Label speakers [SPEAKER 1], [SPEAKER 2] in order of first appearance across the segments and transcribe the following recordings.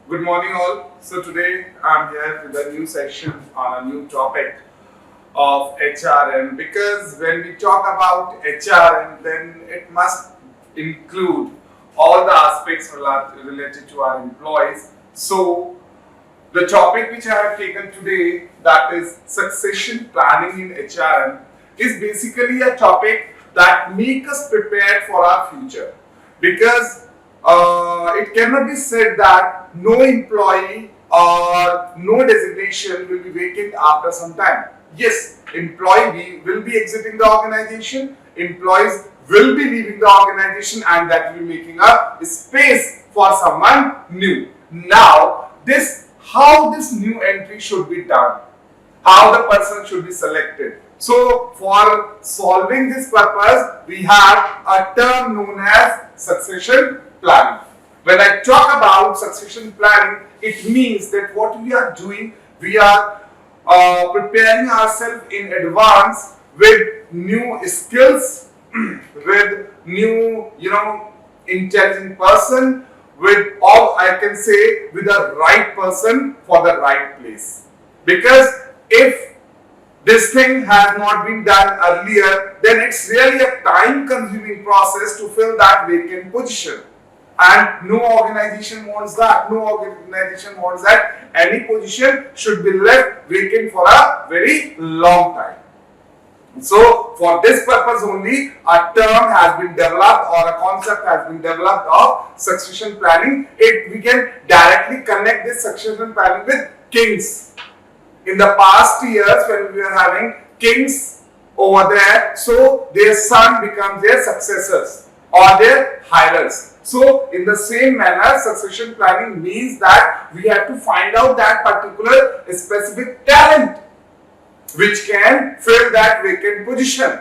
[SPEAKER 1] Good morning, all. So today I'm here with a new section on a new topic of HRM, because when we talk about HRM, then it must include all the aspects related to our employees. So the topic which I have taken today, that is succession planning in HRM, is basically a topic that makes us prepared for our future, because it cannot be said that no employee or no designation will be vacant after some time. Yes, employee will be exiting the organization, employees will be leaving the organization, and that will be making a space for someone new. Now, how this new entry should be done, how the person should be selected. So for solving this purpose, we have a term known as succession planning. When I talk about succession planning, it means that what we are doing, we are preparing ourselves in advance with new skills, with new, intelligent person, with all I can say, with the right person for the right place. Because if this thing has not been done earlier, then it's really a time consuming process to fill that vacant position. And no organization wants that. No organization wants that any position should be left vacant for a very long time. So, for this purpose only, a term has been developed or a concept has been developed of succession planning. We can directly connect this succession planning with kings. In the past years, when we were having kings over there, so their son becomes their successors or their heirs. So, in the same manner, succession planning means that we have to find out that particular specific talent which can fill that vacant position,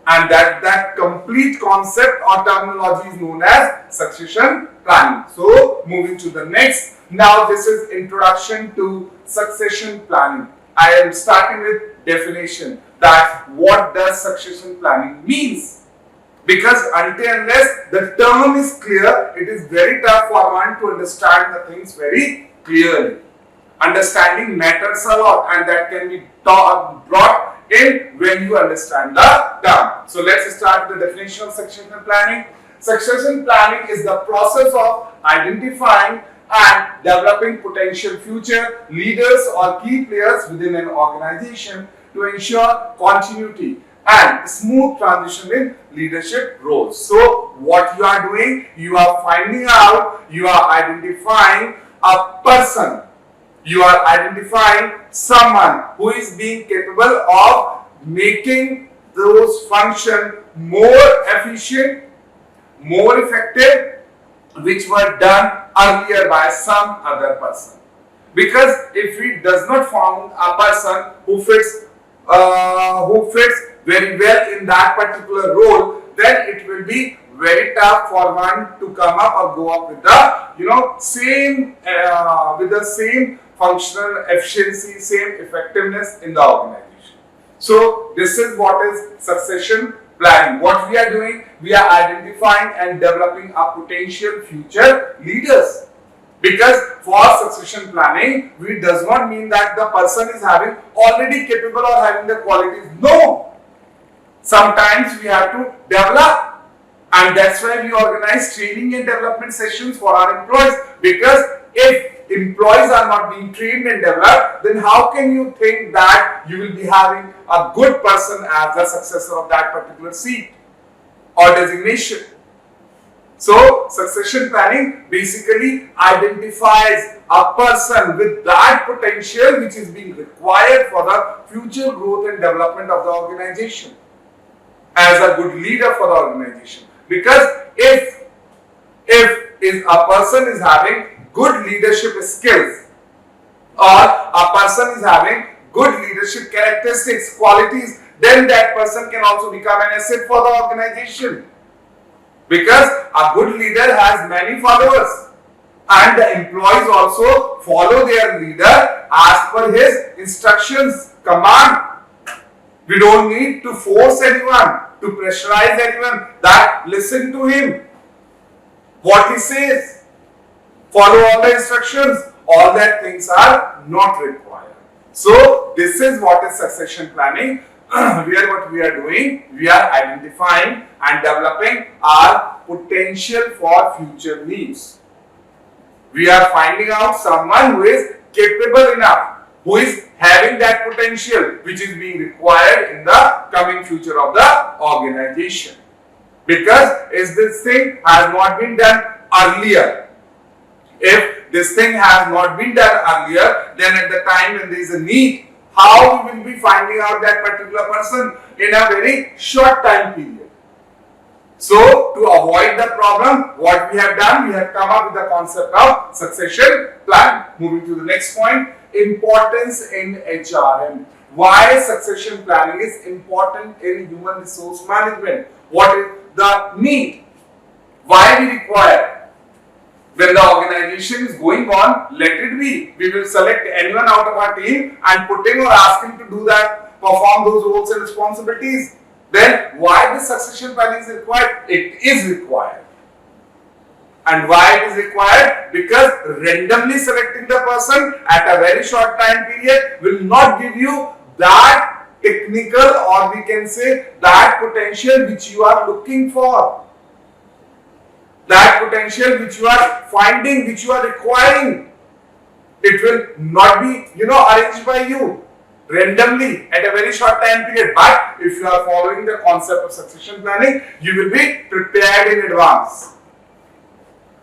[SPEAKER 1] and that complete concept or terminology is known as succession planning. So moving to the next, now this is introduction to succession planning. I am starting with definition, that what does succession planning means, because until unless the term is clear, it is very tough for one to understand the things very clearly. Understanding matters a lot, and that can be brought in when you understand the term. So let's start with the definition of succession planning. Succession planning is the process of identifying and developing potential future leaders or key players within an organization to ensure continuity and smooth transition in leadership roles. So what you are doing, you are finding out, you are identifying a person. You are identifying someone who is being capable of making those functions more efficient, more effective, which were done earlier by some other person. Because if we does not find a person who fits very well in that particular role, then it will be very tough for one to come up or go up with the same functional efficiency, same effectiveness in the organization. So this is what is succession planning. What we are doing, we are identifying and developing our potential future leaders. Because for succession planning, it does not mean that the person is already capable or having the qualities. No. Sometimes we have to develop, and that's why we organize training and development sessions for our employees. Because if employees are not being trained and developed, then how can you think that you will be having a good person as the successor of that particular seat or designation? So succession planning basically identifies a person with that potential which is being required for the future growth and development of the organization as a good leader for the organization. Because if a person is having good leadership skills, or a person is having good leadership characteristics, qualities, then that person can also become an asset for the organization. Because a good leader has many followers, and the employees also follow their leader as per his instructions, command. We don't need to force anyone, to pressurize anyone that listen to him, what he says. follow all the instructions, all that things are not required. So this is what is succession planning. Where what we are doing, we are identifying and developing our potential for future needs. We are finding out someone who is capable enough, who is having that potential which is being required in the coming future of the organization. Because if this thing has not been done earlier, if this thing has not been done earlier, then at the time when there is a need, how we will be finding out that particular person in a very short time period. So, to avoid the problem, what we have done, we have come up with the concept of succession plan. Moving to the next point, importance in HRM. Why succession planning is important in human resource management? What is the need? Why we require? When the organization is going on, let it be. We will select anyone out of our team and put him or ask him to do that, perform those roles and responsibilities. Then why the succession planning is required? It is required. And why it is required? Because randomly selecting the person at a very short time period will not give you that technical, or we can say that potential which you are looking for. That potential which you are finding, which you are requiring, it will not be, arranged by you randomly at a very short time period. But if you are following the concept of succession planning, you will be prepared in advance.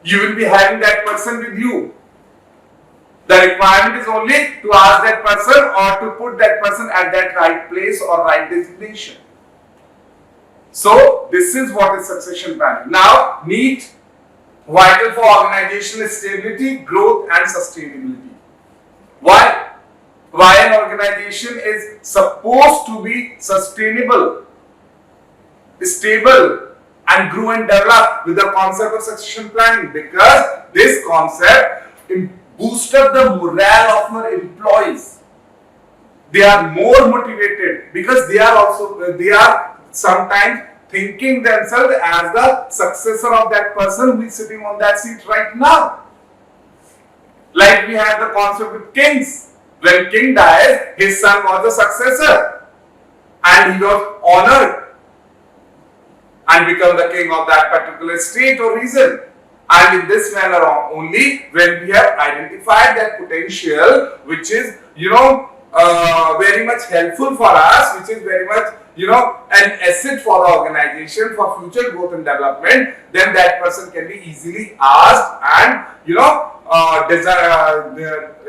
[SPEAKER 1] You will be having that person with you. The requirement is only to ask that person or to put that person at that right place or right designation. So, this is what is succession planning. Now, need vital for organizational stability, growth and sustainability. Why? Why an organization is supposed to be sustainable, stable and grow and develop with the concept of succession planning? Because this concept boosts up the morale of your employees. They are more motivated because they are sometimes thinking themselves as the successor of that person who is sitting on that seat right now. Like we have the concept with kings. When king dies, his son was the successor and he was honored and become the king of that particular state or region. And in this manner only, when we have identified that potential which is very much helpful for us, which is very much an asset for the organization for future growth and development, then that person can be easily asked and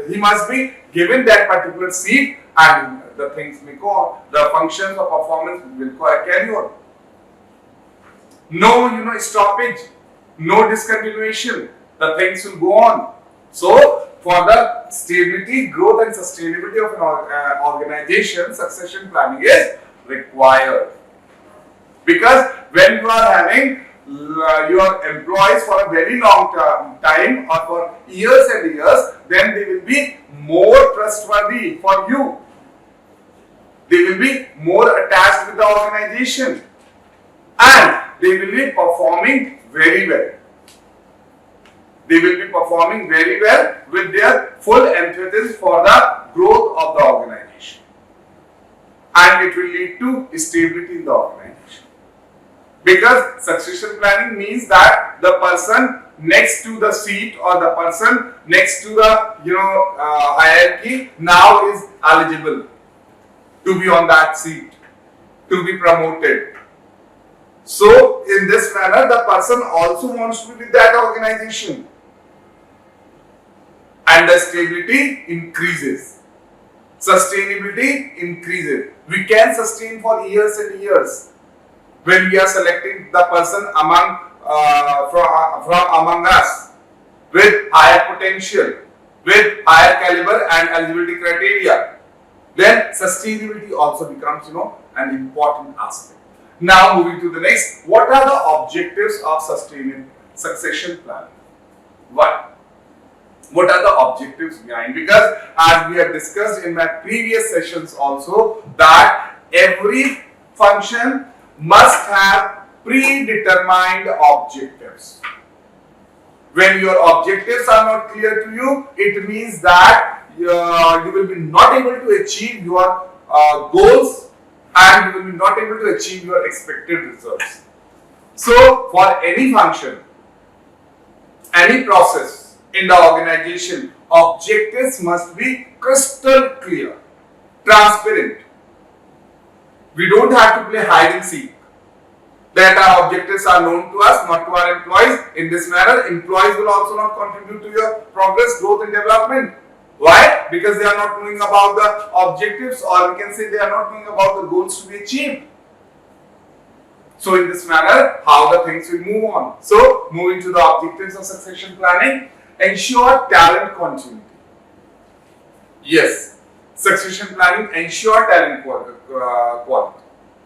[SPEAKER 1] he must be given that particular seat and the things may go on. The functions of performance will carry on. No stoppage, no discontinuation, the things will go on. So, for the stability, growth and sustainability of an organization, succession planning is required. Because when you are having your employees for a very long time or for years and years, then they will be more trustworthy for you. They will be more attached with the organization and they will be performing very well. They will be performing very well with their full emphasis for the growth of the organization. And it will lead to stability in the organization. Because succession planning means that the person next to the seat or the person next to the hierarchy now is eligible to be on that seat, to be promoted. So in this manner, the person also wants to be with that organization. And the stability increases. Sustainability increases. We can sustain for years and years when we are selecting the person from among us with higher potential, with higher caliber and eligibility criteria. Then sustainability also becomes an important aspect. Now moving to the next, what are the objectives of succession planning? What are the objectives behind? Because as we have discussed in my previous sessions also, that every function must have predetermined objectives. When your objectives are not clear to you, it means that you will be not able to achieve your goals, and you will be not able to achieve your expected results. So, for any function, any process in the organization, objectives must be crystal clear, transparent. We don't have to play hide and seek. That our objectives are known to us, not to our employees. In this manner, employees will also not contribute to your progress, growth and development. Why? Because they are not knowing about the objectives, or we can say they are not knowing about the goals to be achieved. So in this manner, how the things will move on. So moving to the objectives of succession planning, ensure talent continuity. Yes, succession planning ensure talent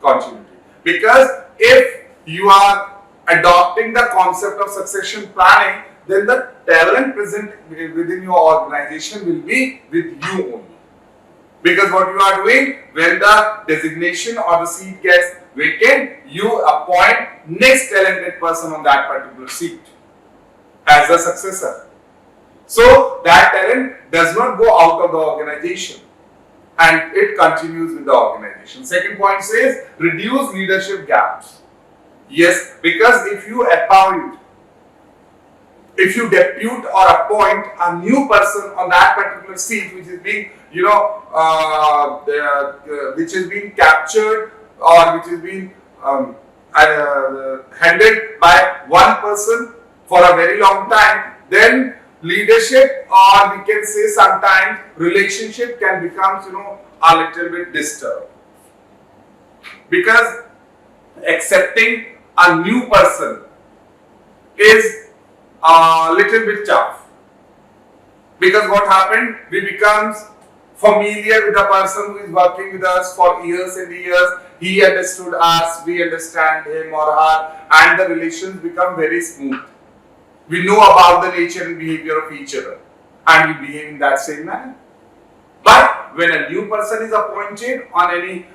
[SPEAKER 1] continuity. Because if you are adopting the concept of succession planning, then the talent present within your organization will be with you only. Because what you are doing, when the designation or the seat gets vacant, you appoint next talented person on that particular seat as a successor. So that talent does not go out of the organization and it continues with the organization. Second point says reduce leadership gaps. Yes, because if you depute or appoint a new person on that particular seat which is being, which is being captured or which is being handled by one person for a very long time, then leadership, or we can say sometimes relationship, can become a little bit disturbed. Because accepting a new person is a little bit tough. Because what happened, we become familiar with the person who is working with us for years and years. He understood us, we understand him or her, and the relations become very smooth. We know about the nature and behavior of each other, and we behave in that same manner. But when a new person is appointed on any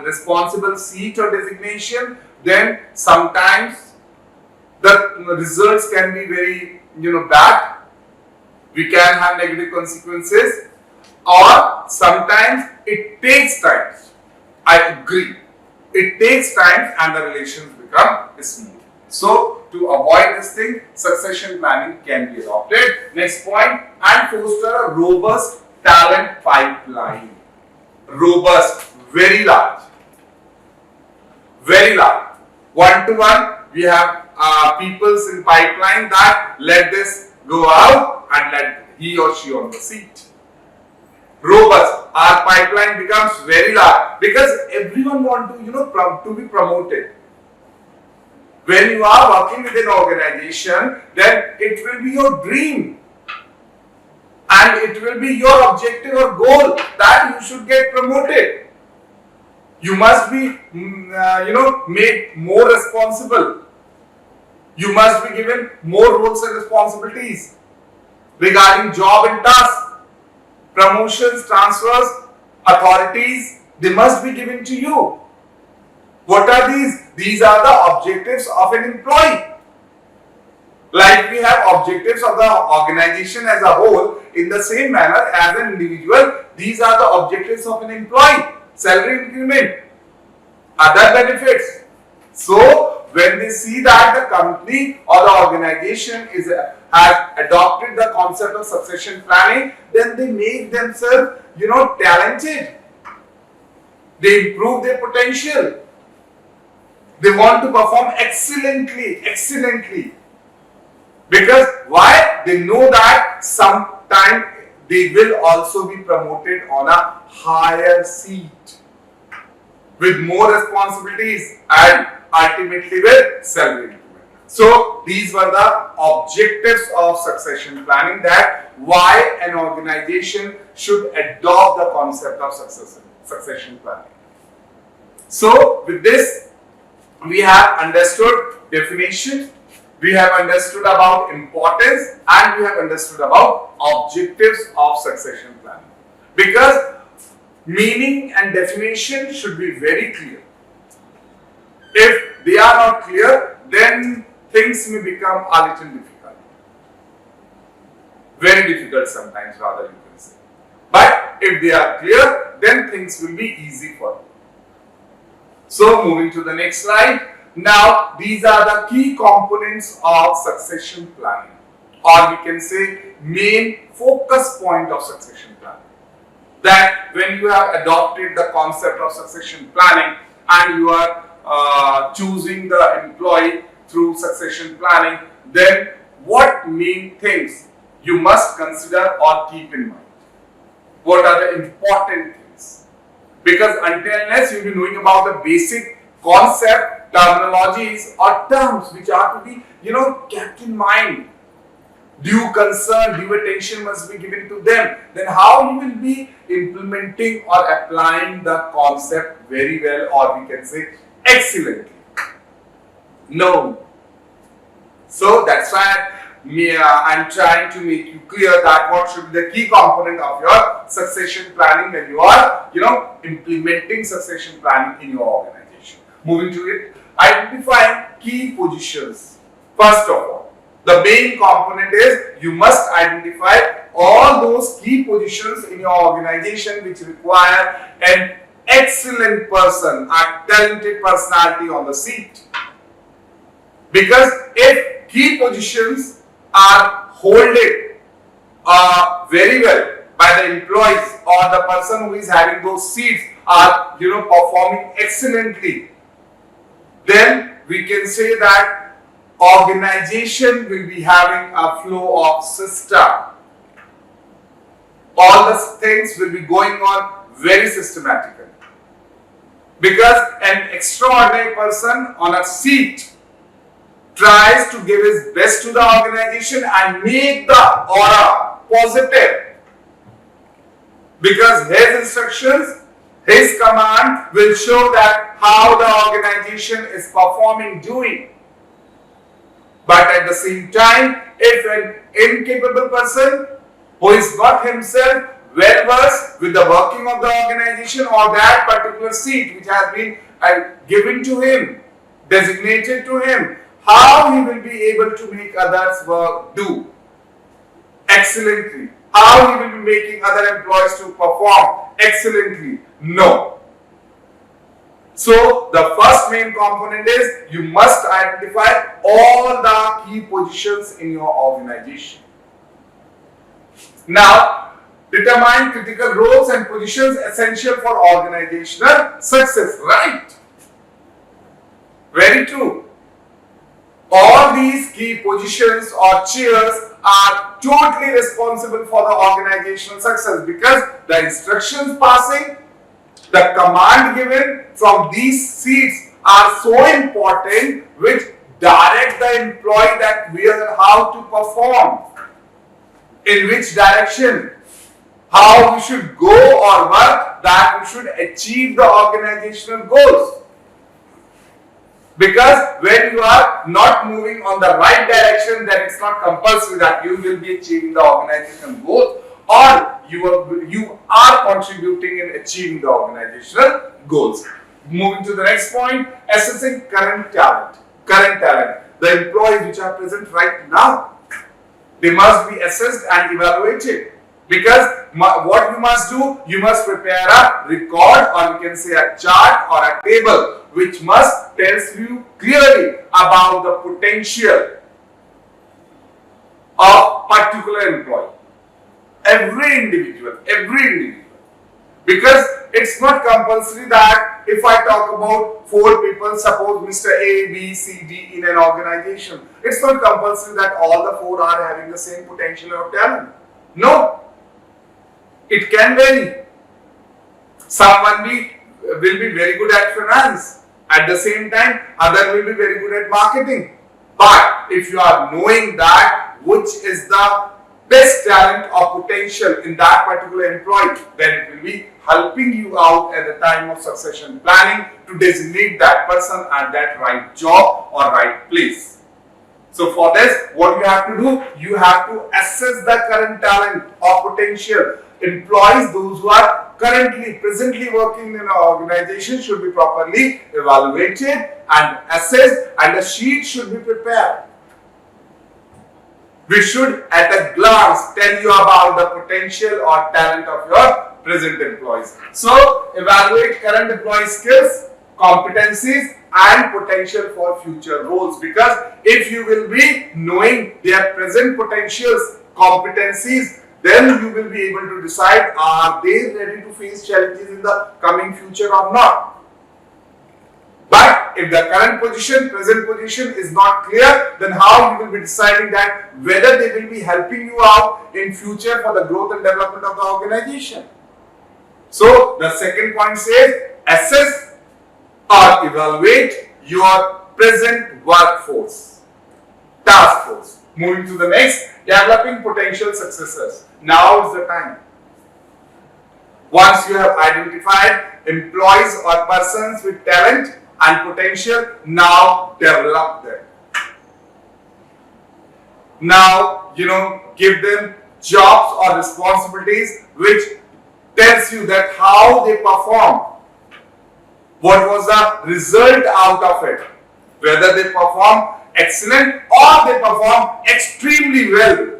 [SPEAKER 1] responsible seat or designation, then sometimes the results can be very bad. We can have negative consequences, or sometimes it takes time. I agree. It takes time and the relations become smooth. So to avoid this thing, succession planning can be adopted. Next point, and foster a robust talent pipeline. Robust, very large. Very large. One-to-one, we have peoples in pipeline that let this go out and let he or she on the seat. Robust, our pipeline becomes very large because everyone wants to be promoted. When you are working with an organization, then it will be your dream and it will be your objective or goal that you should get promoted. You must be, made more responsible. You must be given more roles and responsibilities regarding job and tasks. Promotions, transfers, authorities, they must be given to you. What are these? These are the objectives of an employee. Like we have objectives of the organization as a whole, in the same manner as an individual, these are the objectives of an employee. Salary increment, other benefits. So, when they see that the company or the organization has adopted the concept of succession planning, then they make themselves, talented. They improve their potential. They want to perform excellently. Because why? They know that sometime they will also be promoted on a higher seat with more responsibilities and ultimately with salary increment. So these were the objectives of succession planning, that why an organization should adopt the concept of succession planning. So with this, we have understood definition, we have understood about importance, and we have understood about objectives of succession planning. Because meaning and definition should be very clear. If they are not clear, then things may become a little difficult. very difficult sometimes, rather you can say. But if they are clear, then things will be easy for you. So moving to the next slide. Now these are the key components of succession planning, or we can say main focus point of succession planning. That when you have adopted the concept of succession planning and you are choosing the employee through succession planning, then what main things you must consider or keep in mind? What are the important things? Because until unless you will be knowing about the basic concept, terminologies or terms which are to be, kept in mind, due concern, due attention must be given to them, then how you will be implementing or applying the concept very well, or we can say excellently? No. So that's why I'm trying to make you clear that what should be the key component of your succession planning when you are, implementing succession planning in your organization. Moving to it, identifying key positions. First of all, the main component is you must identify all those key positions in your organization which require an excellent person, a talented personality on the seat. Because if key positions are holded very well by the employees, or the person who is having those seats are performing excellently, then we can say that organization will be having a flow of system. All the things will be going on very systematically. Because an extraordinary person on a seat tries to give his best to the organization and make the aura positive. Because his instructions, his command will show that how the organization is performing, doing. But at the same time, if an incapable person who is not himself well versed with the working of the organization or that particular seat which has been given to him, designated to him, how he will be able to make others do excellently? How he will be making other employees to perform excellently? No. So the first main component is you must identify all the key positions in your organization. Now, determine critical roles and positions essential for organizational success. Right? Very true. All these key positions or chairs are totally responsible for the organizational success, because the instructions passing, the command given from these seats are so important, which direct the employee that where, how to perform, in which direction, how we should go or work, that we should achieve the organizational goals. Because when you are not moving on the right direction, then it's not compulsory that you will be achieving the organizational goals, or you are contributing in achieving the organizational goals. Moving to the next point, assessing current talent. The employees which are present right now, they must be assessed and evaluated. Because what you must do, you must prepare a record, or you can say a chart or a table, which must tell you clearly about the potential of particular employee. Every individual. Because it's not compulsory that if I talk about 4 people, suppose Mr. A, B, C, D in an organization, it's not compulsory that all the 4 are having the same potential or talent. No. It can vary. Someone will be very good at finance. At the same time, other will be very good at marketing. But if you are knowing that which is the best talent or potential in that particular employee, then it will be helping you out at the time of succession planning to designate that person at that right job or right place. So for this, what you have to do, you have to assess the current talent or potential. Employees, those who are presently working in an organization, should be properly evaluated and assessed, and a sheet should be prepared. We should at a glance tell you about the potential or talent of your present employees. So evaluate current employee skills, competencies and potential for future roles, because if you will be knowing their present potentials, competencies, then you will be able to decide are they ready to face challenges in the coming future or not. But if the current position, present position is not clear, then how you will be deciding that whether they will be helping you out in future for the growth and development of the organization. So the second point says assess or evaluate your present workforce, task force. Moving to the next, developing potential successors. Now is the time. Once you have identified employees or persons with talent and potential, now develop them. Now, give them jobs or responsibilities which tells you that how they perform. What was the result out of it? Whether they perform excellent or they perform extremely well.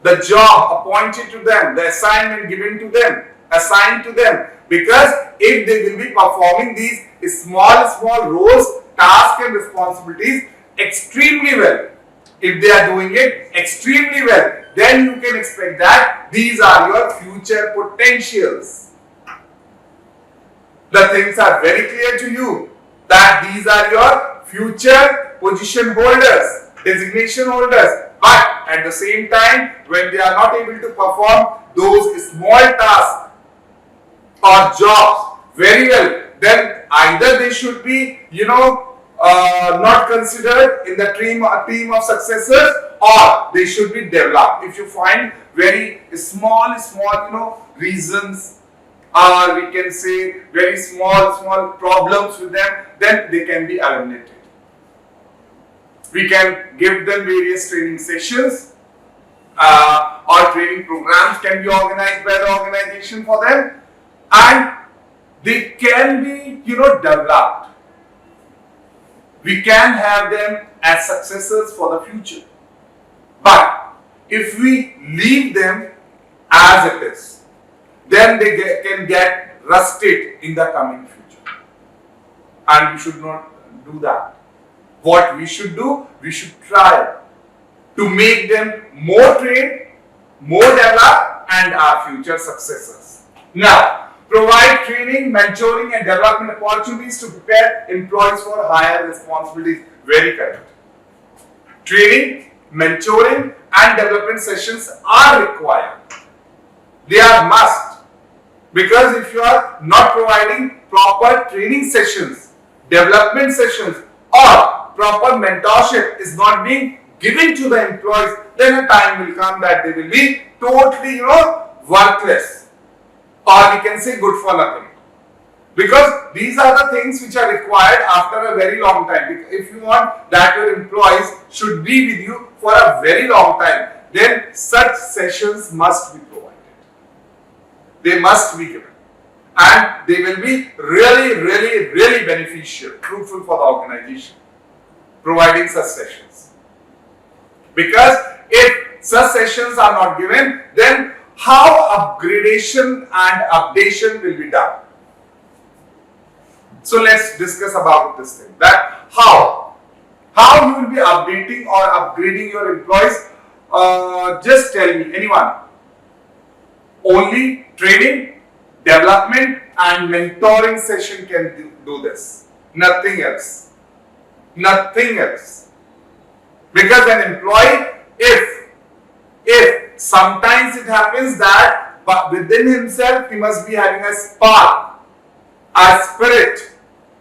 [SPEAKER 1] The job appointed to them, the assignment given to them, assigned to them. Because if they will be performing these small roles, tasks and responsibilities extremely well, if they are doing it extremely well, then you can expect that these are your future potentials. The things are very clear to you that these are your future position holders, designation holders. But at the same time, when they are not able to perform those small tasks or jobs very well, then either they should be, not considered in the team of successors, or they should be developed. If you find very small, reasons, or we can say very small problems with them, then they can be eliminated. We can give them various training sessions, or training programs can be organized by the organization for them, and they can be, developed. We can have them as successors for the future. But if we leave them as it is, then they can get rusted in the coming future. And we should not do that. What we should do, we should try to make them more trained, more developed, and our future successors. Now, provide training, mentoring, and development opportunities to prepare employees for higher responsibilities. Very correct. Training, mentoring, and development sessions are required. They are must. Because if you are not providing proper training sessions, development sessions, or proper mentorship is not being given to the employees, then a time will come that they will be totally, worthless. Or we can say good for nothing. Because these are the things which are required after a very long time. If you want that your employees should be with you for a very long time, then such sessions must be provided. They must be given. And they will be really beneficial, fruitful for the organization, providing such sessions. Because if such sessions are not given, then how upgradation and updation will be done? So let's discuss about this thing. That how you will be updating or upgrading your employees. Just tell me, anyone. Only training, development and mentoring session can do this. Nothing else. Nothing else. Because an employee, if sometimes it happens that within himself he must be having a spark, a spirit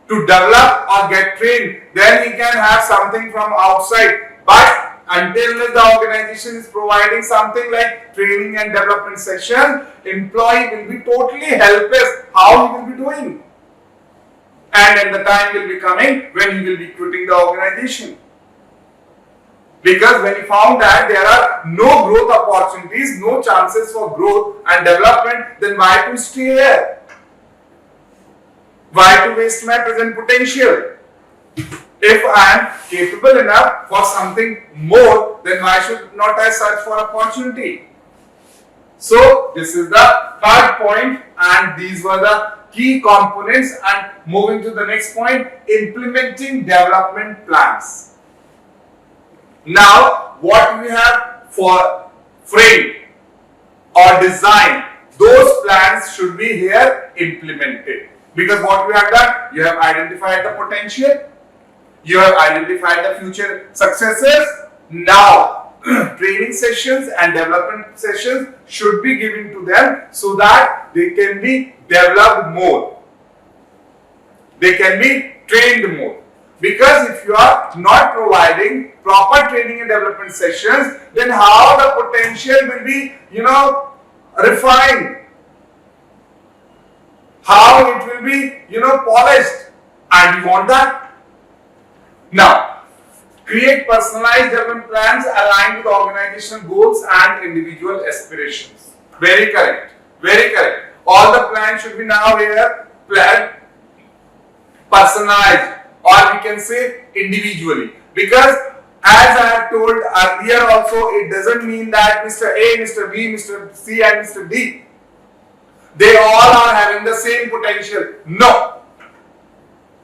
[SPEAKER 1] to develop or get trained, then he can have something from outside. But until the organization is providing something like training and development session, employee will be totally helpless how he will be doing. And then the time will be coming when he will be quitting the organization. Because when he found that there are no growth opportunities, no chances for growth and development, then why to stay here? Why to waste my present potential? If If I am capable enough for something more, then why should not I search for opportunity? So this is the third point, and these were the key components. And moving to the next point, implementing development plans. Now what we have for frame or design, those plans should be here implemented. Because what we have done, you have identified the potential, you have identified the future successes. Now training sessions and development sessions should be given to them so that they can be developed more. They can be trained more. Because if you are not providing proper training and development sessions, then how the potential will be, refined? How it will be, polished? And you want that? Now, create personalized development plans aligned with organizational goals and individual aspirations. Very correct. Very correct. All the plans should be now here planned, personalized, or we can say individually. Because as I have told earlier also, it doesn't mean that Mr. A, Mr. B, Mr. C and Mr. D, they all are having the same potential. No.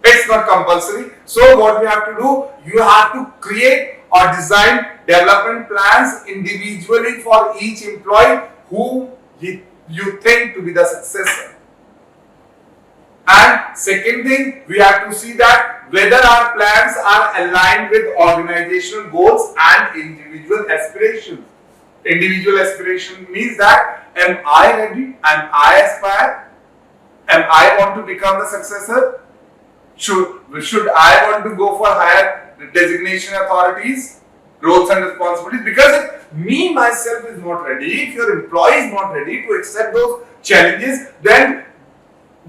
[SPEAKER 1] It's not compulsory. So what we have to do, you have to create or design development plans individually for each employee who you think to be the successor. And second thing, we have to see that whether our plans are aligned with organizational goals and individual aspirations. Individual aspiration means that, am I ready? Am I aspire? Am I want to become the successor? Should I want to go for higher designation authorities, roles and responsibilities? Because if me myself is not ready, if your employee is not ready to accept those challenges, then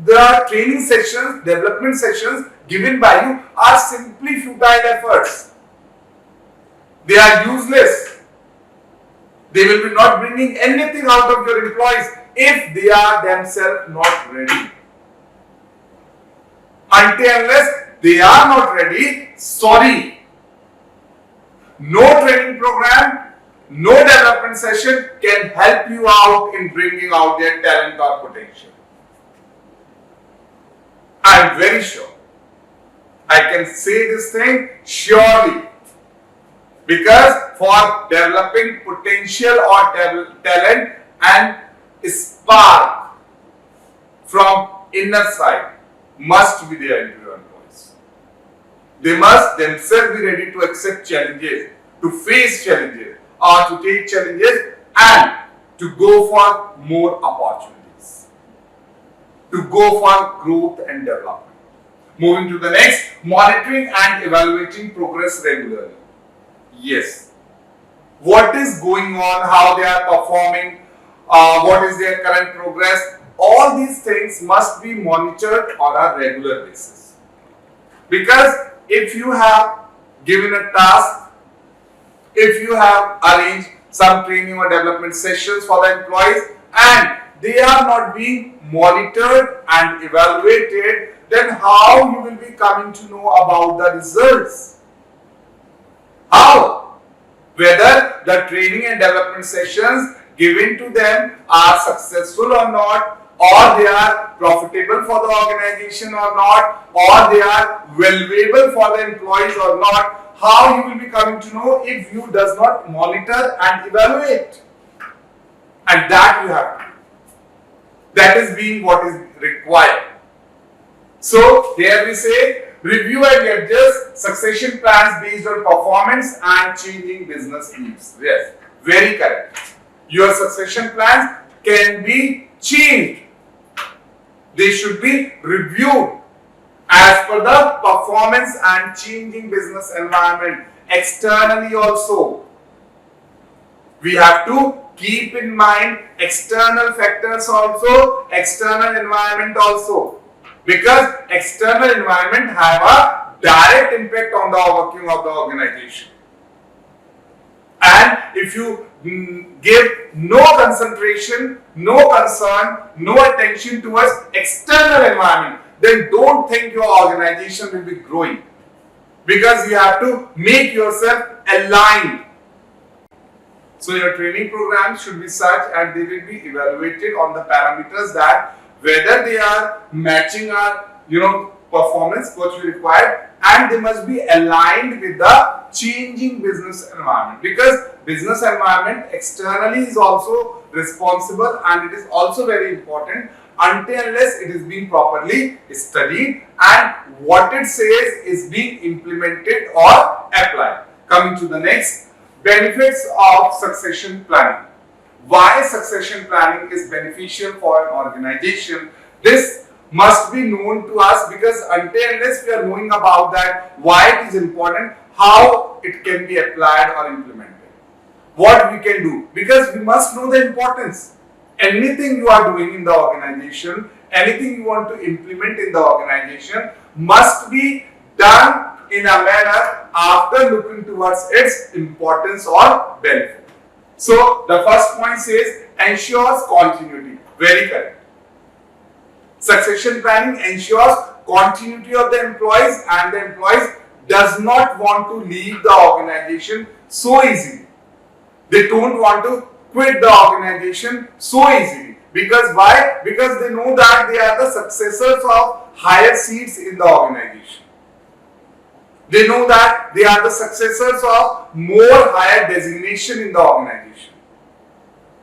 [SPEAKER 1] the training sessions, development sessions given by you are simply futile efforts. They are useless. They will be not bringing anything out of your employees if they are themselves not ready. Until unless they are not ready, sorry. No training program, no development session can help you out in bringing out their talent or potential. I am very sure. I can say this thing surely. Because for developing potential or talent and spark from inner side must be there into your employees. They must themselves be ready to accept challenges, to face challenges, or to take challenges and to go for more opportunities, to go for growth and development. Moving to the next, monitoring and evaluating progress regularly. Yes. What is going on, how they are performing, what is their current progress, all these things must be monitored on a regular basis. Because if you have given a task, if you have arranged some training or development sessions for the employees and they are not being monitored and evaluated, then how you will be coming to know about the results? How? Whether the training and development sessions given to them are successful or not, or they are profitable for the organization or not, or they are valuable for the employees or not, how you will be coming to know if you does not monitor and evaluate? And that you have to do. That is being what is required. So here we say, review and adjust succession plans based on performance and changing business needs. Yes, very correct. Your succession plans can be changed. They should be reviewed as per the performance and changing business environment. Externally also, we have to keep in mind external factors also, external environment also. Because external environment have a direct impact on the working of the organization. And if you give no concentration, no concern, no attention towards external environment, then don't think your organization will be growing. because you have to make yourself aligned. So your training program should be such, and they will be evaluated on the parameters that whether they are matching our performance what we require, and they must be aligned with the changing business environment, because business environment externally is also responsible, and it is also very important until unless it is being properly studied and what it says is being implemented or applied. Coming to the next, benefits of succession planning. Why succession planning is beneficial for an organization? This must be known to us, because until unless we are knowing about that, why it is important, how it can be applied or implemented, what we can do, because we must know the importance. Anything you are doing in the organization, anything you want to implement in the organization must be done in a manner after looking towards its importance or benefit. So the first point says ensures continuity. Very correct. Succession planning ensures continuity of the employees, and the employees does not want to leave the organization so easily. They don't want to quit the organization so easily. Because why? Because they know that they are the successors of higher seats in the organization. They know that they are the successors of more higher designation in the organization.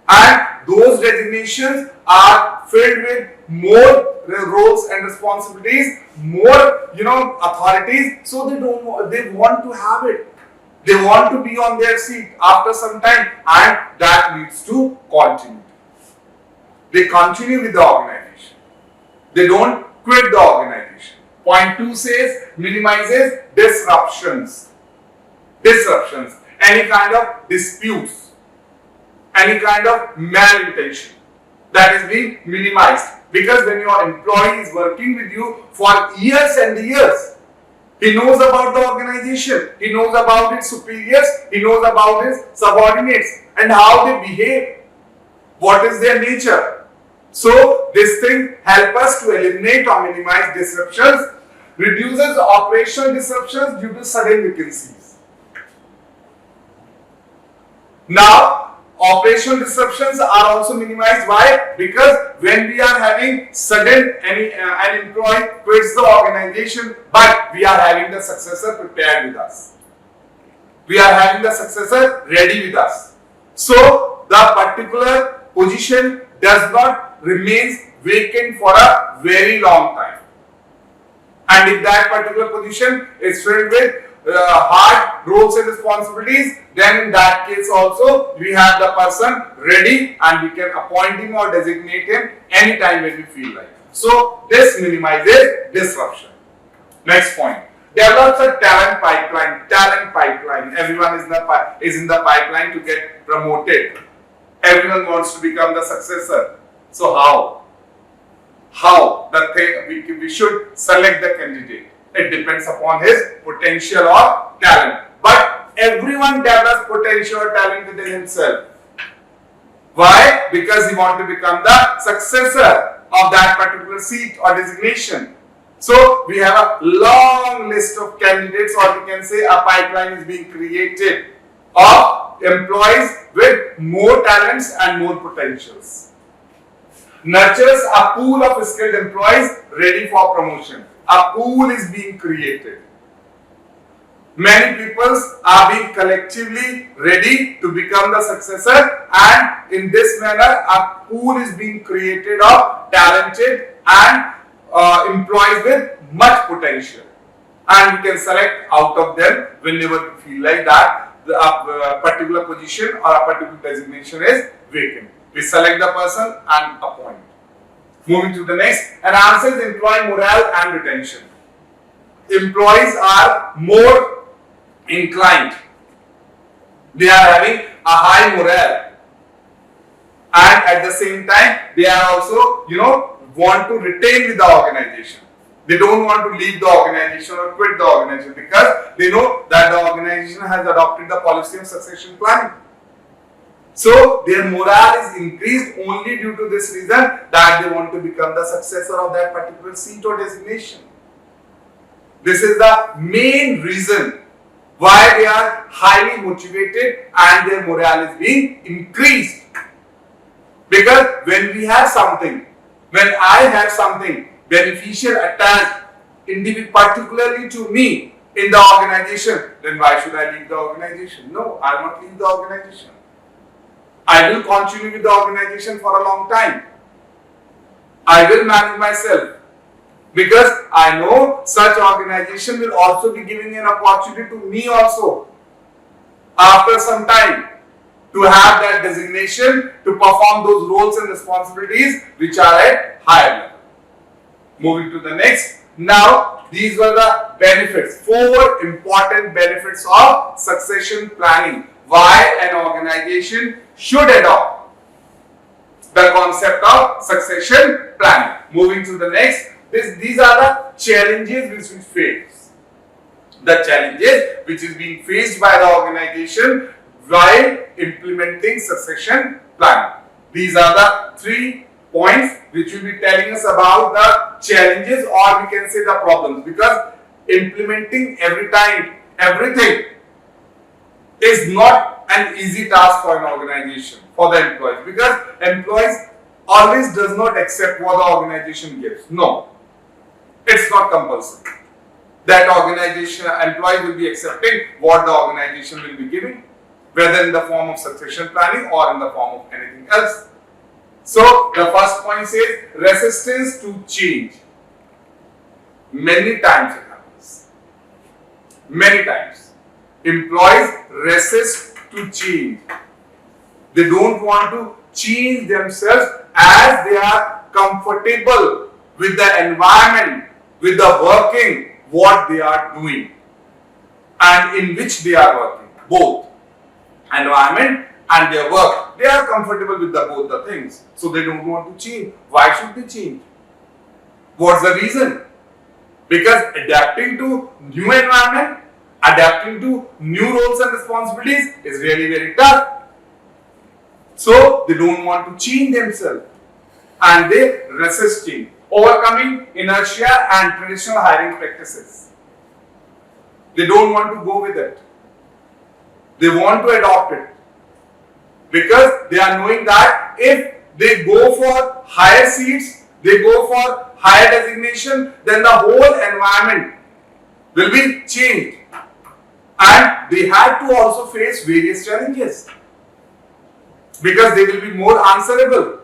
[SPEAKER 1] And those designations are filled with more roles and responsibilities, more authorities. So they want to have it. They want to be on their seat after some time, and that leads to continuity. They continue with the organization. They don't quit the organization. Point 2 says minimizes disruptions. Disruptions. Any kind of disputes, any kind of malintention, that is being minimized. Because when your employee is working with you for years and years, he knows about the organization, he knows about its superiors, he knows about his subordinates and how they behave, what is their nature. So this thing helps us to eliminate or minimize disruptions, reduces operational disruptions due to sudden vacancies. Now, operational disruptions are also minimized. Why? Because when we are having sudden an employee quits the organization, but we are having the successor prepared with us. We are having the successor ready with us. So the particular position does not remain vacant for a very long time. And if that particular position is filled with hard roles and responsibilities, then in that case also we have the person ready and we can appoint him or designate him anytime when we feel like. So this minimizes disruption. Next point. Develops a talent pipeline. Talent pipeline. Everyone is in the pipeline to get promoted. Everyone wants to become the successor. So how? We should select the candidate. It depends upon his potential or talent. But everyone develops potential or talent within himself. Why? Because he wants to become the successor of that particular seat or designation. So we have a long list of candidates, or we can say a pipeline is being created of employees with more talents and more potentials. Nurtures a pool of skilled employees ready for promotion. A pool is being created. Many people are being collectively ready to become the successor, and in this manner a pool is being created of talented and employees with much potential, and we can select out of them whenever we feel like that a particular position or a particular designation is vacant. We select the person and appoint. Moving to the next, enhances employee morale and retention. Employees are more inclined. They are having a high morale, and at the same time they are also want to retain with the organization. They don't want to leave the organization or quit the organization, because they know that the organization has adopted the policy of succession planning. So their morale is increased only due to this reason, that they want to become the successor of that particular seat or designation. This is the main reason why they are highly motivated and their morale is being increased. Because when we have something, when I have something beneficial attached, particularly to me in the organization, then why should I leave the organization? No, I will not leave the organization. I will continue with the organization for a long time. I will manage myself because I know such organization will also be giving an opportunity to me also after some time to have that designation to perform those roles and responsibilities which are at higher level. Moving to the next. Now, these were the benefits, 4 important benefits of succession planning. Why an organization should adopt the concept of succession planning. Moving to the next. These are the challenges which we face. The challenges which is being faced by the organization while implementing succession planning. These are the 3 points which will be telling us about the challenges, or we can say the problems, because implementing everything is not an easy task for an organization, for the employees, because employees always does not accept what the organization gives. No, it's not compulsory that organization employees will be accepting what the organization will be giving, whether in the form of succession planning or in the form of anything else. So the first point says resistance to change. Many times it happens. Many times employees resist to change. They don't want to change themselves as they are comfortable with the environment, with the working, what they are doing and in which they are working. Both environment and their work. They are comfortable with both the things. So they don't want to change. Why should they change? What's the reason? Because adapting to new environment, adapting to new roles and responsibilities is really very tough. So they don't want to change themselves and they resist change. Overcoming inertia and traditional hiring practices. They don't want to go with it. They want to adopt it. Because they are knowing that if they go for higher seats, they go for higher designation, then the whole environment will be changed. And they have to also face various challenges. Because they will be more answerable.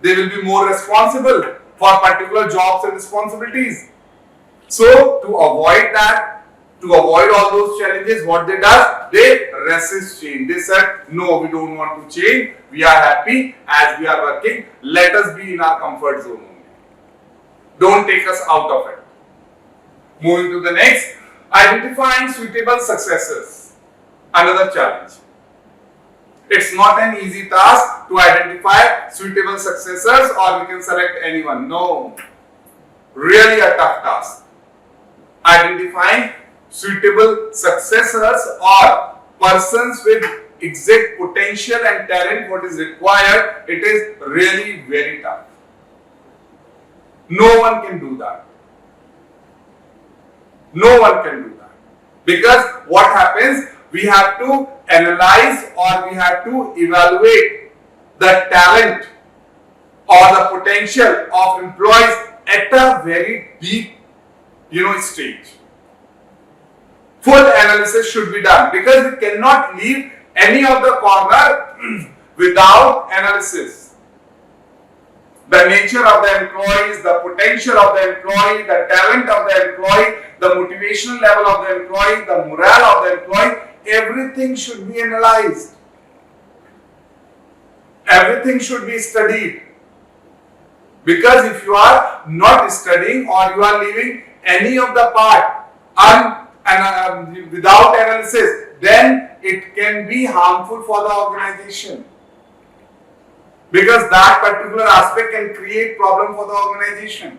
[SPEAKER 1] They will be more responsible for particular jobs and responsibilities. So to avoid that, to avoid all those challenges, what they do? They resist change. They said, no, we don't want to change. We are happy as we are working. Let us be in our comfort zone only. Don't take us out of it. Moving to the next, identifying suitable successors. Another challenge. It's not an easy task to identify suitable successors or we can select anyone. No. Really a tough task. Identifying suitable successors or persons with exact potential and talent what is required, it is really very tough. No one can do that. No one can do that. Because what happens, we have to analyze or we have to evaluate the talent or the potential of employees at a very deep, stage. Full analysis should be done because we cannot leave any of the corner without analysis. The nature of the employees, the potential of the employee, the talent of the employee, the motivational level of the employee, the morale of the employee, everything should be analyzed. Everything should be studied. Because if you are not studying or you are leaving any of the part without analysis, then it can be harmful for the organization. Because that particular aspect can create problem for the organization.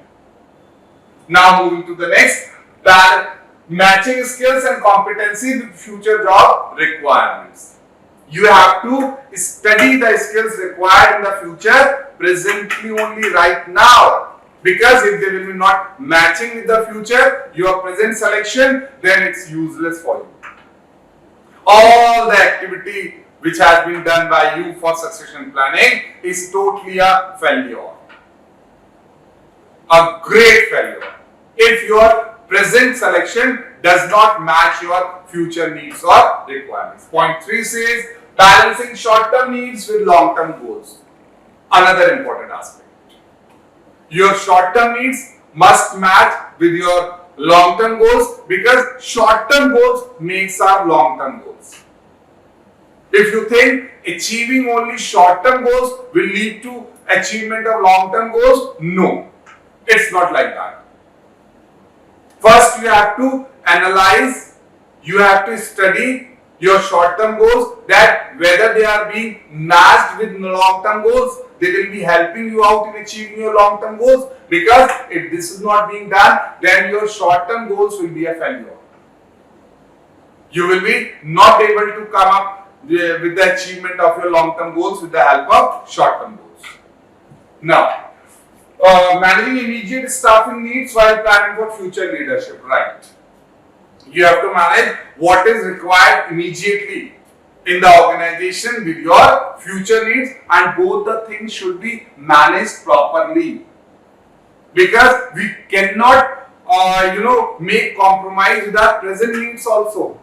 [SPEAKER 1] Now moving to the next, that matching skills and competency with future job requirements. You have to study the skills required in the future, presently only right now. Because if they will be not matching with the future, your present selection, then it's useless for you. All the activity which has been done by you for succession planning is totally a failure. A great failure. If your present selection does not match your future needs or requirements. Point 3 says balancing short-term needs with long-term goals. Another important aspect. Your short-term needs must match with your long-term goals, because short-term goals makes our long-term goals. If you think achieving only short-term goals will lead to achievement of long-term goals, no, it's not like that. First, you have to analyze, you have to study your short-term goals, that whether they are being matched with long-term goals, they will be helping you out in achieving your long-term goals. Because if this is not being done, then your short-term goals will be a failure. You will be not able to come up with the achievement of your long-term goals with the help of short-term goals. Now, managing immediate staffing needs while planning for future leadership, right? You have to manage what is required immediately in the organization with your future needs, and both the things should be managed properly. Because we cannot, make compromise with our present needs also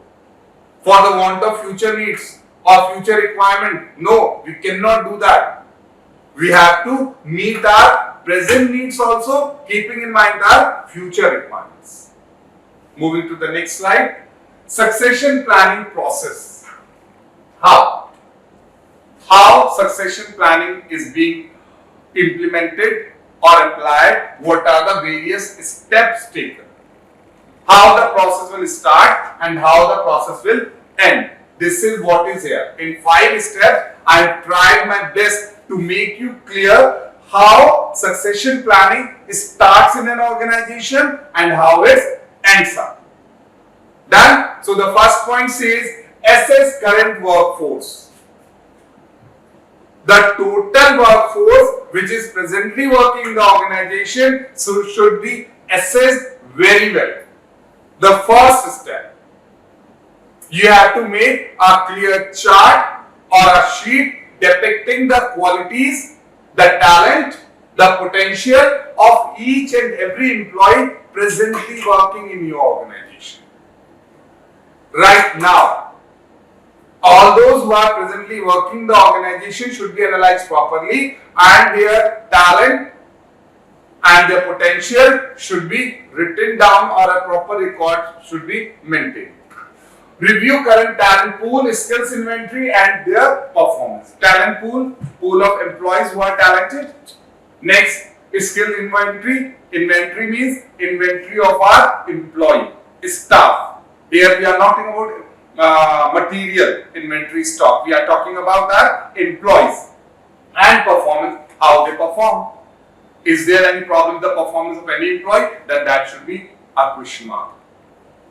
[SPEAKER 1] for the want of future needs or future requirement. No, we cannot do that. We have to meet our present needs also, keeping in mind our future requirements. Moving to the next slide. Succession planning process. How succession planning is being implemented or applied, what are the various steps taken, how the process will start and how the process will end. This is what is here. In 5 steps, I have tried my best to make you clear how succession planning starts in an organization and how it ends up. Done? So the first point says assess current workforce. The total workforce which is presently working in the organization should be assessed very well. The first step, you have to make a clear chart or a sheet depicting the qualities, the talent, the potential of each and every employee presently working in your organization. Right now, all those who are presently working in the organization should be analyzed properly, and their talent and their potential should be written down, or a proper record should be maintained. Review current talent pool, skills inventory and their performance. Talent pool of employees who are talented. Next, skill inventory. Inventory means inventory of our employee, staff. Here we are not talking about material inventory stock. We are talking about our employees. And performance, how they perform. Is there any problem with the performance of any employee? Then that should be a question mark.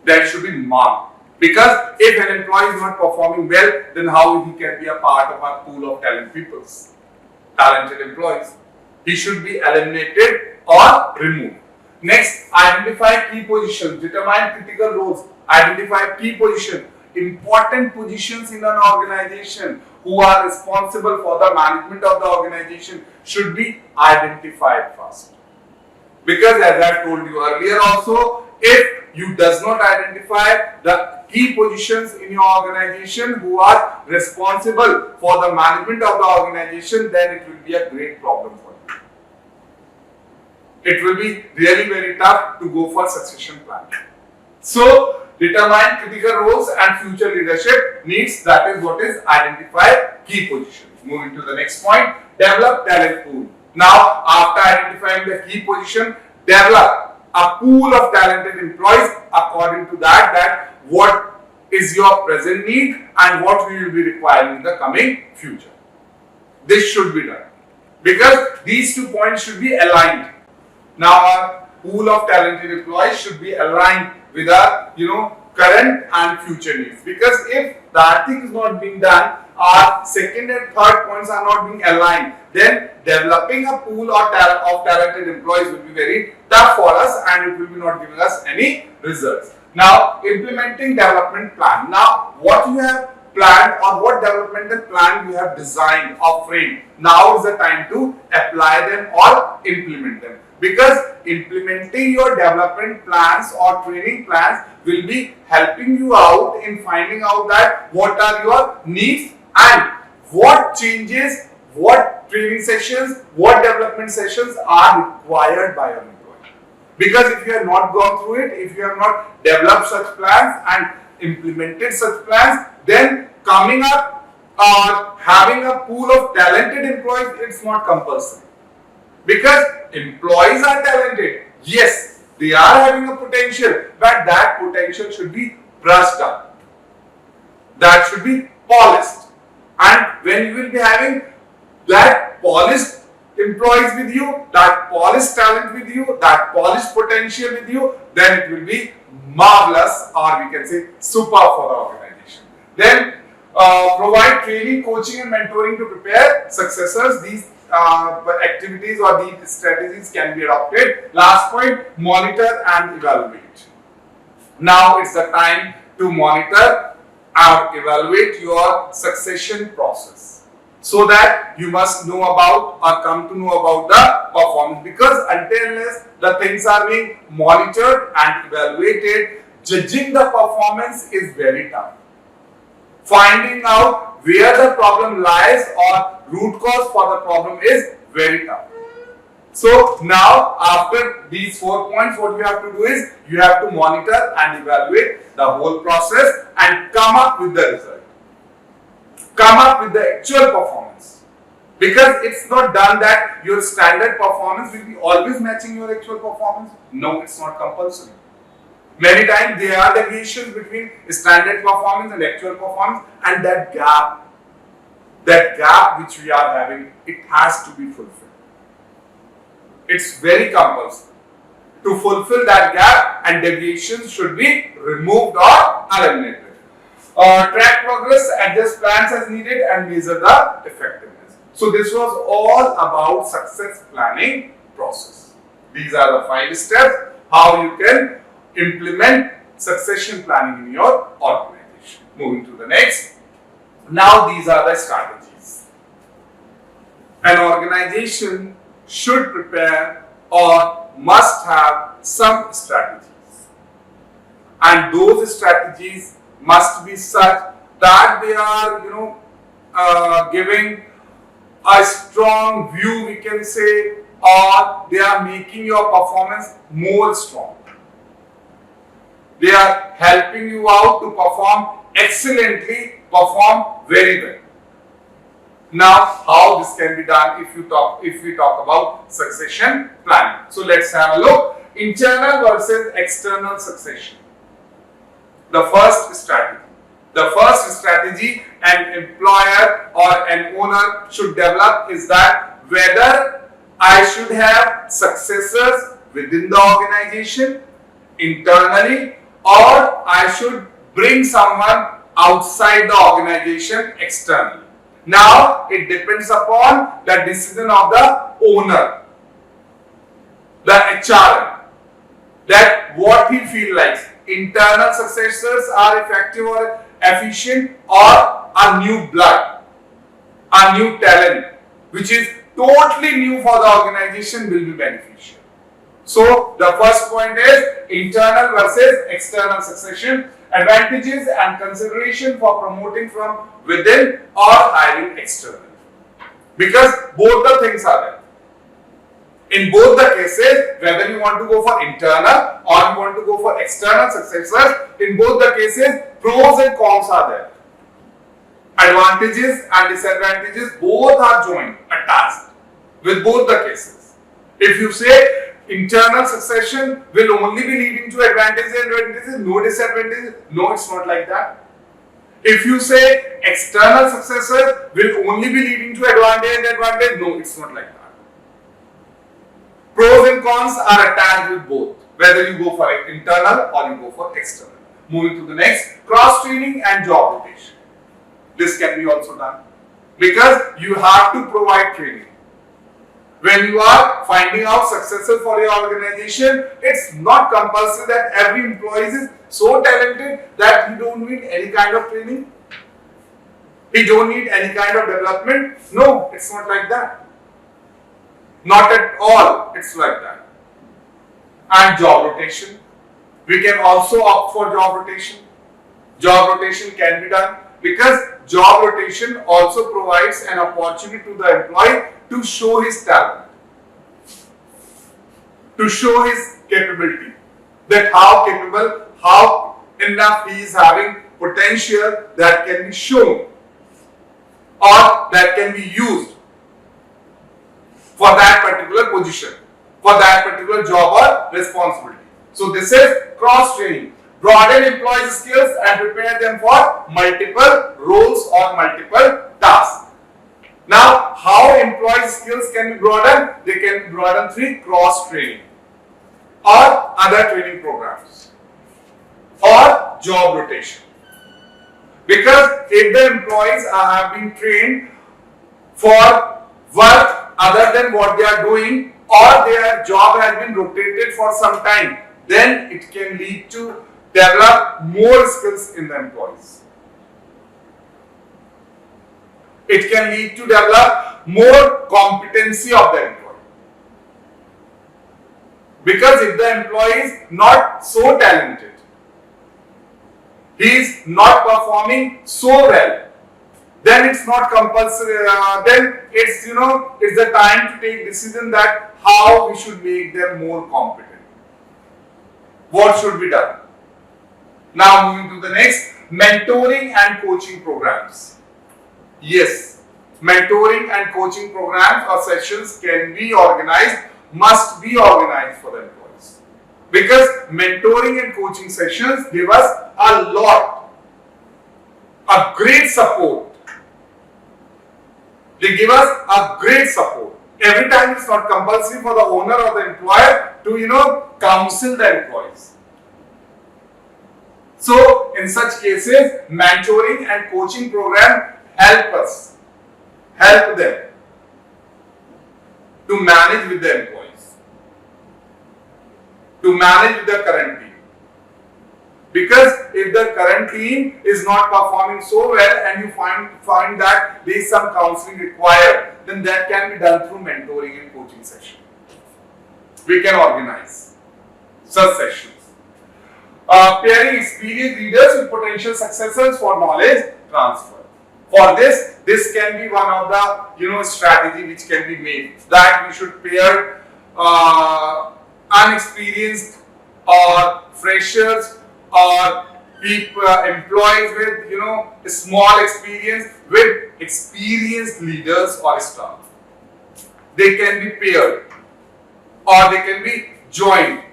[SPEAKER 1] That should be marked. Because if an employee is not performing well, then how he can be a part of our pool of talented employees? He should be eliminated or removed. Next, identify key positions, determine critical roles, identify key positions, important positions in an organization who are responsible for the management of the organization should be identified first. Because as I told you earlier also, if you does not identify the key positions in your organization who are responsible for the management of the organization, then it will be a great problem for you. It will be really very tough to go for succession planning. So, determine critical roles and future leadership needs, that is what is identify key positions. Moving to the next point, develop talent pool. Now, after identifying the key position, develop a pool of talented employees according to that what is your present need and what we will be requiring in the coming future. This should be done because these 2 points should be aligned. Now, our pool of talented employees should be aligned with our current and future needs, because if that thing is not being done, our second and third points are not being aligned, then developing a pool of talented employees will be very tough for us and it will be not giving us any results. Now, implementing development plan. Now, what you have planned or what developmental plan you have designed or framed, now is the time to apply them or implement them. Because implementing your development plans or training plans will be helping you out in finding out that what are your needs and what changes, what training sessions, what development sessions are required by your employee. Because if you have not gone through it, if you have not developed such plans and implemented such plans, then coming up or having a pool of talented employees, it's not compulsory. Because employees are talented, yes, they are having a potential, but that potential should be brushed up. That should be polished. And when you will be having that polished employees with you, that polished talent with you, that polished potential with you, then it will be marvelous, or we can say super for the organization. Then provide training, coaching and mentoring to prepare successors. These activities or these strategies can be adopted. Last point, monitor and evaluate. Now it's the time to monitor and evaluate your succession process, so that you must know about or come to know about the performance. Because until unless the things are being monitored and evaluated, judging the performance is very tough. Finding out where the problem lies or root cause for the problem is very tough. So now after these 4 points, what you have to do is you have to monitor and evaluate the whole process and come up with the result. Come up with the actual performance. Because it's not done that your standard performance will be always matching your actual performance. No, it's not compulsory. Many times there are deviations between standard performance and actual performance, and that gap which we are having, it has to be fulfilled. It's very compulsory. To fulfill that gap, and deviations should be removed or eliminated. Track progress, adjust plans as needed and measure the effectiveness. So this was all about success planning process. These are the 5 steps how you can implement succession planning in your organization. Moving to the next. Now these are the strategies. An organization should prepare or must have some strategies. And those strategies must be such that they are, giving a strong view, we can say, or they are making your performance more strong. They are helping you out to perform excellently, perform very well. Now, how this can be done if we talk about succession planning. So let's have a look. Internal versus external succession. The first strategy an employer or an owner should develop is that whether I should have successors within the organization internally, or I should bring someone outside the organization externally. Now it depends upon the decision of the owner, the HRM, that what he feels like. Internal successors are effective or efficient, or a new blood, a new talent, which is totally new for the organization, will be beneficial. So the first point is internal versus external succession, advantages and consideration for promoting from within or hiring externally. Because both the things are there. In both the cases, whether you want to go for internal or you want to go for external successors, in both the cases, pros and cons are there. Advantages and disadvantages both are joined, attached with both the cases. If you say internal succession will only be leading to advantages and advantages, no disadvantages, no, it's not like that. If you say external successor will only be leading to advantage and advantage, no, it's not like that. Pros and cons are attached with both, whether you go for internal or you go for external. Moving to the next, cross training and job rotation. this can be also done. Because you have to provide training. When you are finding out successor for your organization, it's not compulsory that every employee is so talented that he don't need any kind of training. He don't need any kind of development. No, it's not like that. Not at all, it's like that. And job rotation. We can also opt for job rotation. Job rotation can be done because job rotation also provides an opportunity to the employee to show his talent, to show his capability, that how capable, how enough he is having potential that can be shown or that can be used for that particular position, for that particular job or responsibility. So this is cross-training. Broaden employees' skills and prepare them for multiple roles or multiple tasks. Now, how employees' skills can be broadened? They can be broadened through cross-training or other training programs or job rotation. Because if the employees have been trained for work other than what they are doing, or their job has been rotated for some time, then it can lead to develop more skills in the employees. It can lead to develop more competency of the employee. Because if the employee is not so talented, he is not performing so well, then it's not compulsory. Then it's it's the time to take decision that how we should make them more competent. What should be done? Now moving to the next, mentoring and coaching programs. Yes, mentoring and coaching programs or sessions can be organized, must be organized for the employees. Because mentoring and coaching sessions give us a lot, a great support. They give us a great support. Every time it's not compulsory for the owner or the employer to counsel the employees. So in such cases, mentoring and coaching program help them to manage with the employees, to manage with the current team. Because if the current team is not performing so well and you find that there is some counseling required, then that can be done through mentoring and coaching session. We can organize such sessions. Pairing experienced leaders with potential successors for knowledge transfer. For this can be one of the strategy which can be made, that we should pair unexperienced or freshers or people employees with small experience with experienced leaders or staff. They can be paired, or they can be joined,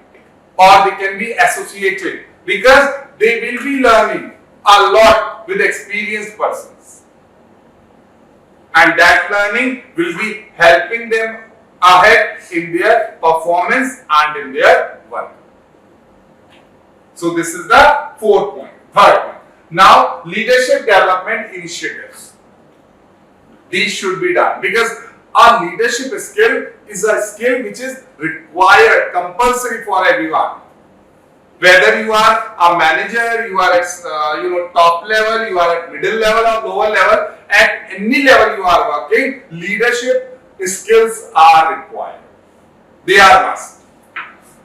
[SPEAKER 1] or they can be associated, because they will be learning a lot with experienced persons, and that learning will be helping them ahead in their performance and in their work. So this is the third point. Now, leadership development initiatives. These should be done because our leadership skill is a skill which is required, compulsory for everyone. Whether you are a manager, you are at top level, you are at middle level or lower level, at any level you are working, leadership skills are required. They are must.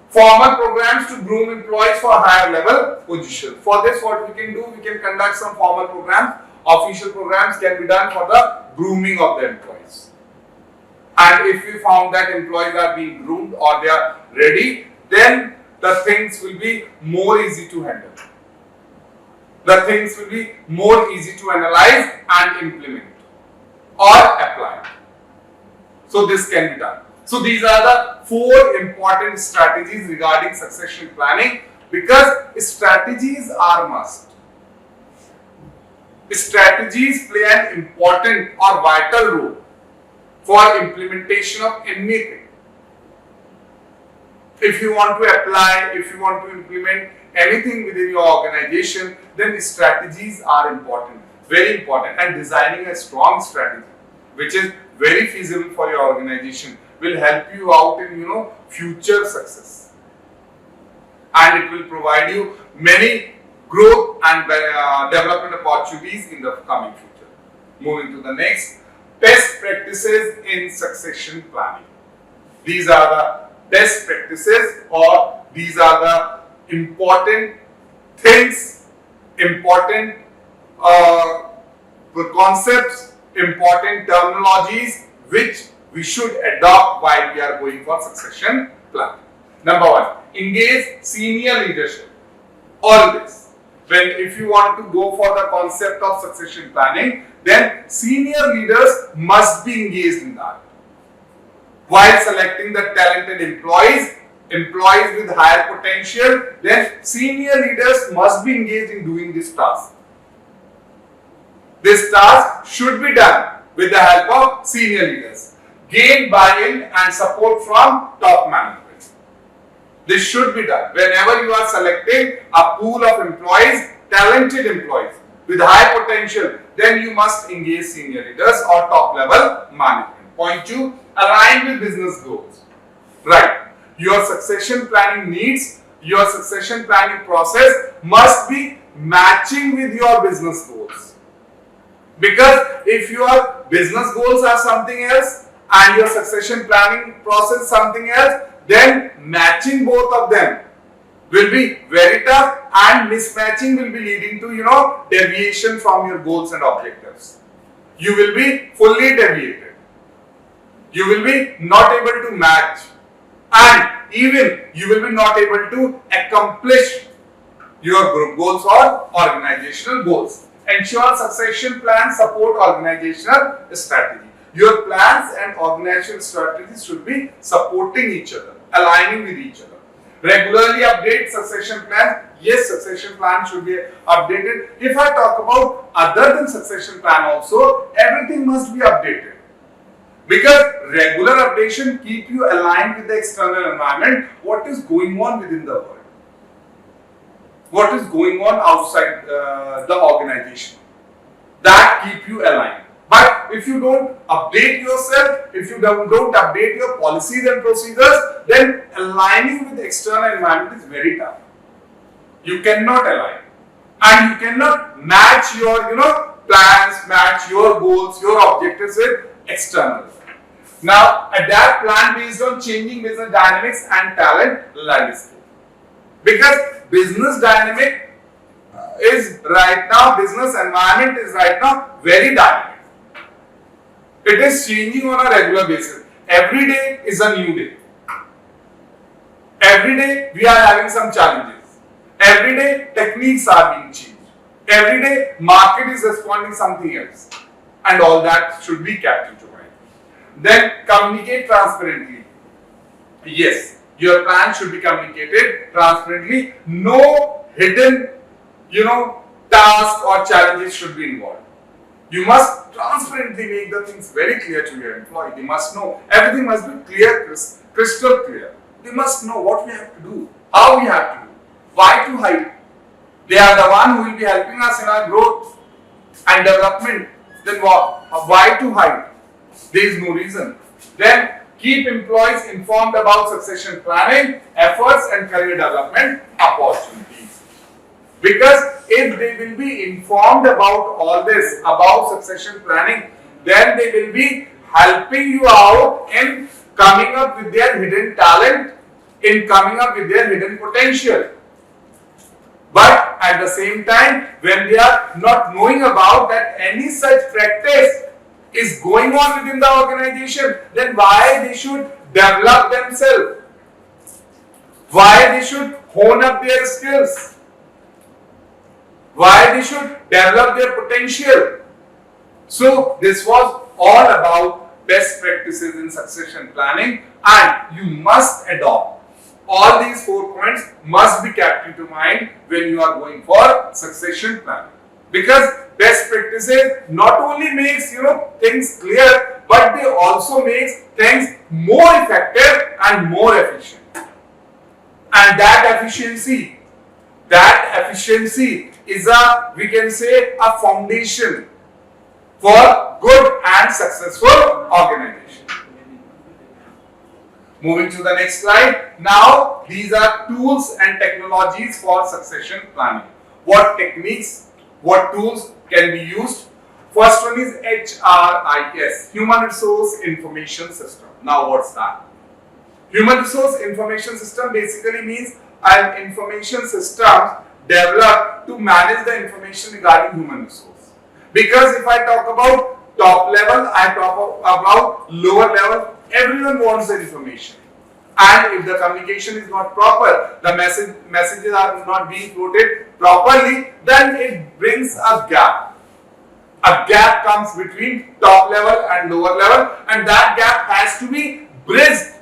[SPEAKER 1] Formal programs to groom employees for higher level positions. For this, what we can do, we can conduct some formal programs. Official programs can be done for the grooming of the employees. And if we found that employees are being groomed or they are ready, then the things will be more easy to handle. The things will be more easy to analyze and implement or apply. So this can be done. So these are the 4 important strategies regarding succession planning, because strategies are must. Strategies play an important or vital role for implementation of anything. If you want to apply, if you want to implement anything within your organization, then strategies are important. very important, and designing a strong strategy which is very feasible for your organization will help you out in future success, and it will provide you many growth and development opportunities in the coming future. Moving to the next, best practices in succession planning. These are the best practices, or these are the important things, important concepts, important terminologies which we should adopt while we are going for succession planning. Number one, engage senior leadership. Always. If you want to go for the concept of succession planning, then senior leaders must be engaged in that. While selecting the talented employees with higher potential, then senior leaders must be engaged in doing this task. This task should be done with the help of senior leaders. Gain buy-in and support from top management. This should be done. Whenever you are selecting a pool of employees, talented employees with high potential, then you must engage senior leaders or top level management. Point 2, align with business goals. Right. Your succession planning needs, your succession planning process must be matching with your business goals. Because if your business goals are something else and your succession planning process something else, then matching both of them will be very tough, and mismatching will be leading to deviation from your goals and objectives. You will be fully deviated. You will be not able to match, and even you will be not able to accomplish your group goals or organizational goals. Ensure succession plans support organizational strategy. Your plans and organizational strategies should be supporting each other, aligning with each other. Regularly update succession plans. Yes, succession plan should be updated. If I talk about other than succession plan also, everything must be updated. Because regular updation keep you aligned with the external environment, what is going on within the world, what is going on outside the organization. That keep you aligned. But if you don't update yourself, if you don't update your policies and procedures, then aligning with the external environment is very tough. You cannot align, and you cannot match your plans, match your goals, your objectives with external. Now adapt plan based on changing business dynamics and talent landscape. Because business dynamic business environment is right now very dynamic. It is changing on a regular basis. Every day is a new day. Every day we are having some challenges. Every day techniques are being changed. Every day market is responding something else. And all that should be kept into mind. Then communicate transparently. Yes, your plan should be communicated transparently. No hidden, tasks or challenges should be involved. You must transparently make the things very clear to your employee. They must know. Everything must be clear, crystal clear. They must know what we have to do, how we have to do, why to hire. They are the one who will be helping us in our growth and development. Then what? Why to hire? There is no reason. Then keep employees informed about succession planning, efforts and career development opportunities. Because if they will be informed about all this, about succession planning, then they will be helping you out in coming up with their hidden talent, in coming up with their hidden potential. But at the same time, when they are not knowing about that any such practice is going on within the organization, then why they should develop themselves? Why they should hone up their skills? Why they should develop their potential? So this was all about best practices in succession planning, and you must adopt. All these 4 points must be kept into mind when you are going for succession planning. Because best practices not only makes things clear, but they also makes things more effective and more efficient. And that efficiency That efficiency is we can say, a foundation for good and successful organization. Moving to the next slide. Now, these are tools and technologies for succession planning. What techniques, what tools can be used? First one is HRIS, Human Resource Information System. Now, what's that? Human Resource Information System basically means an information system developed to manage the information regarding human resource. Because if I talk about top level, I talk about lower level, everyone wants the information. And if the communication is not proper, the messages are not being floated properly, then it brings a gap. A gap comes between top level and lower level, and that gap has to be bridged.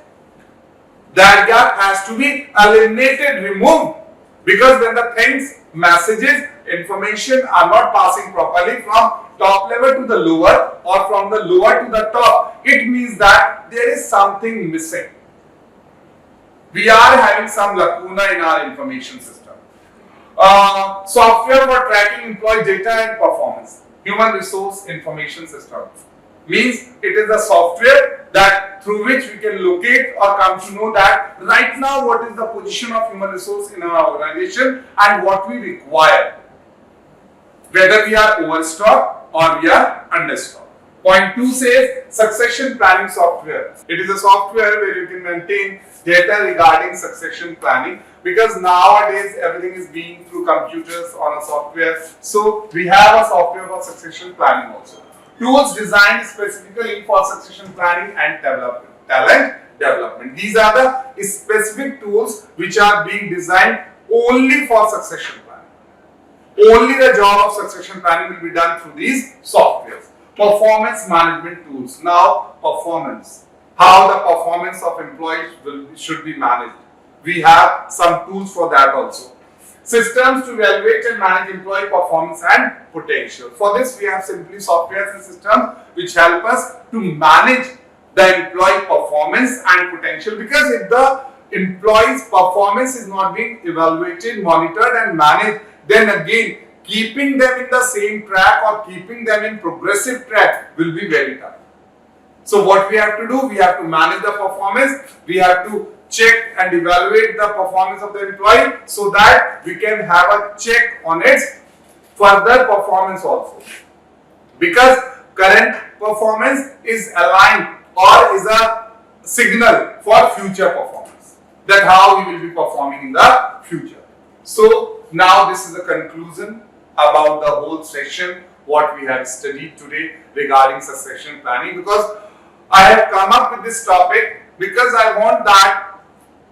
[SPEAKER 1] That gap has to be eliminated, removed. Because when the things, messages, information are not passing properly from top level to the lower or from the lower to the top, it means that there is something missing. We are having some lacuna in our information system. Software for tracking employee data and performance. Human Resource Information System means it is a software that through which we can locate or come to know that right now what is the position of human resource in our organization and what we require, whether we are overstocked or we are understocked. Point 2 says succession planning software. It is a software where you can maintain data regarding succession planning, because nowadays everything is being through computers on a software. So we have a software for succession planning also. Tools designed specifically for succession planning and talent development. These are the specific tools which are being designed only for succession planning. Only the job of succession planning will be done through these softwares. Performance management tools. Now, performance. How the performance of employees should be managed. We have some tools for that also. Systems to evaluate and manage employee performance and potential. For this, we have simply softwares and systems which help us to manage the employee performance and potential. Because if the employee's performance is not being evaluated, monitored and managed, then again, keeping them in the same track or keeping them in progressive track will be very tough. So what we have to do, we have to manage the performance, we have to check and evaluate the performance of the employee so that we can have a check on its further performance also. Because current performance is aligned or is a signal for future performance. That how we will be performing in the future. So now this is a conclusion about the whole session what we have studied today regarding succession planning, because I have come up with this topic because I want that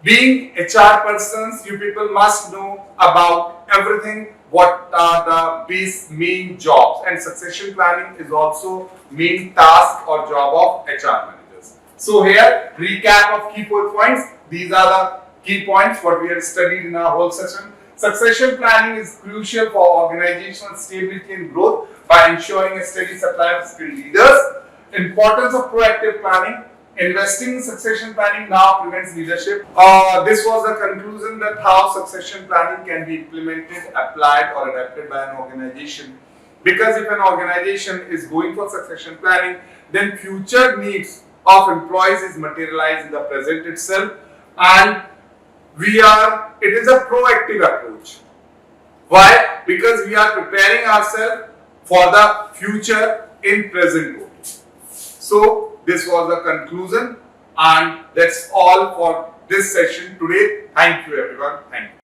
[SPEAKER 1] being HR persons, you people must know about everything, what are the base main jobs, and succession planning is also main task or job of HR managers. So here, recap of key points. These are the key points what we have studied in our whole session. Succession planning is crucial for organizational stability and growth by ensuring a steady supply of skilled leaders. Importance of proactive planning. Investing in succession planning now prevents leadership. This was the conclusion that how succession planning can be implemented, applied or adapted by an organization. Because if an organization is going for succession planning, then future needs of employees is materialized in the present itself, and it is a proactive approach. Why? Because we are preparing ourselves for the future in present only. So this was the conclusion, and that's all for this session today. Thank you everyone. Thank you.